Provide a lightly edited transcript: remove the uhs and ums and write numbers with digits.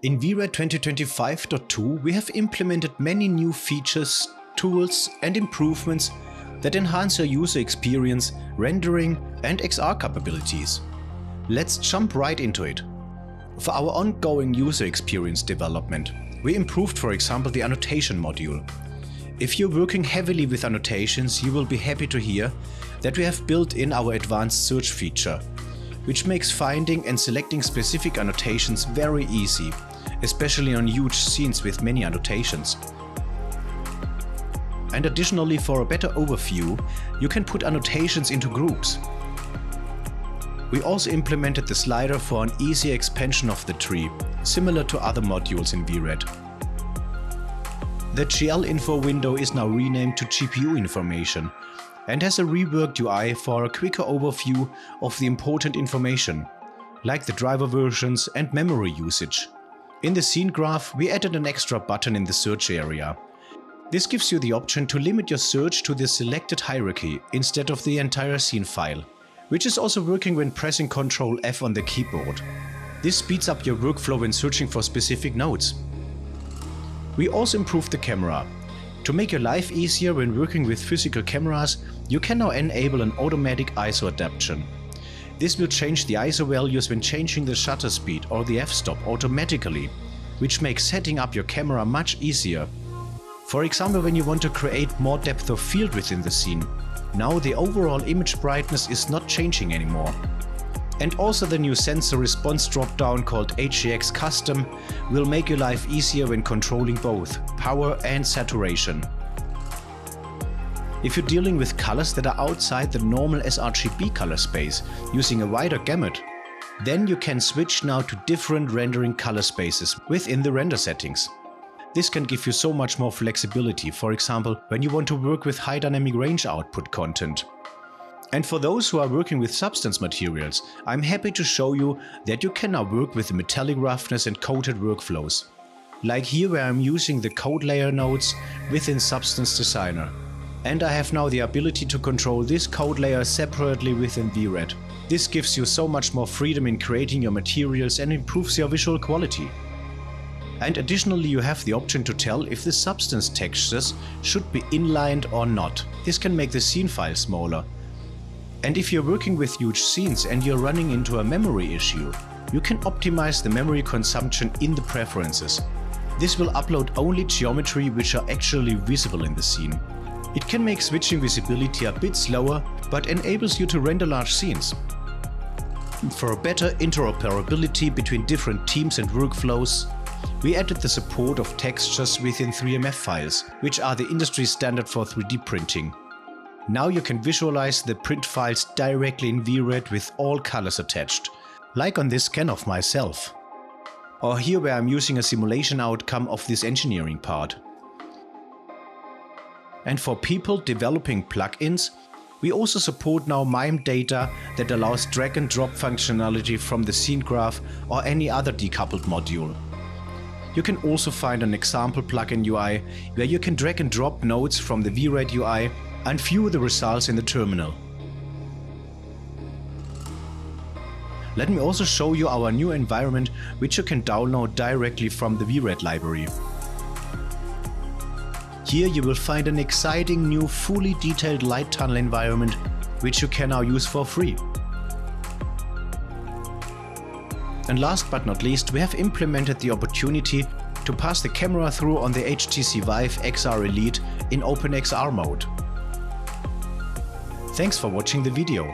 In VRED 2025.2 we have implemented many new features, tools and improvements that enhance your user experience, rendering and XR capabilities. Let's jump right into it. For our ongoing user experience development, we improved, for example, the annotation module. If you're working heavily with annotations, you will be happy to hear that we have built in our advanced search feature, which makes finding and selecting specific annotations very easy, especially on huge scenes with many annotations. And additionally, for a better overview, you can put annotations into groups. We also implemented the slider for an easy expansion of the tree, similar to other modules in VRED. The GL info window is now renamed to GPU information and has a reworked UI for a quicker overview of the important information, like the driver versions and memory usage. In the scene graph, we added an extra button in the search area. This gives you the option to limit your search to the selected hierarchy instead of the entire scene file, which is also working when pressing Ctrl F on the keyboard. This speeds up your workflow when searching for specific nodes. We also improved the camera. To make your life easier when working with physical cameras, you can now enable an automatic ISO adaptation. This will change the ISO values when changing the shutter speed or the f-stop automatically, which makes setting up your camera much easier. For example, when you want to create more depth of field within the scene, now the overall image brightness is not changing anymore. And also the new sensor response drop-down called HGX Custom will make your life easier when controlling both power and saturation. If you're dealing with colors that are outside the normal sRGB color space using a wider gamut, then you can switch now to different rendering color spaces within the render settings. This can give you so much more flexibility, for example, when you want to work with high dynamic range output content. And for those who are working with substance materials, I'm happy to show you that you can now work with the metallic roughness and coated workflows. Like here, where I'm using the code layer nodes within Substance Designer. And I have now the ability to control this code layer separately within VRED. This gives you so much more freedom in creating your materials and improves your visual quality. And additionally, you have the option to tell if the substance textures should be inlined or not. This can make the scene file smaller. And if you're working with huge scenes and you're running into a memory issue, you can optimize the memory consumption in the preferences. This will upload only geometry which are actually visible in the scene. It can make switching visibility a bit slower, but enables you to render large scenes. For a better interoperability between different teams and workflows, we added the support of textures within 3MF files, which are the industry standard for 3D printing. Now you can visualize the print files directly in VRED with all colors attached, like on this scan of myself. Or here, where I'm using a simulation outcome of this engineering part. And for people developing plugins, we also support now MIME data that allows drag and drop functionality from the scene graph or any other decoupled module. You can also find an example plugin UI where you can drag and drop nodes from the VRED UI and view the results in the terminal. Let me also show you our new environment, which you can download directly from the VRED library. Here you will find an exciting new fully detailed light tunnel environment, which you can now use for free. And last but not least, we have implemented the opportunity to pass the camera through on the HTC Vive XR Elite in OpenXR mode. Thanks for watching the video.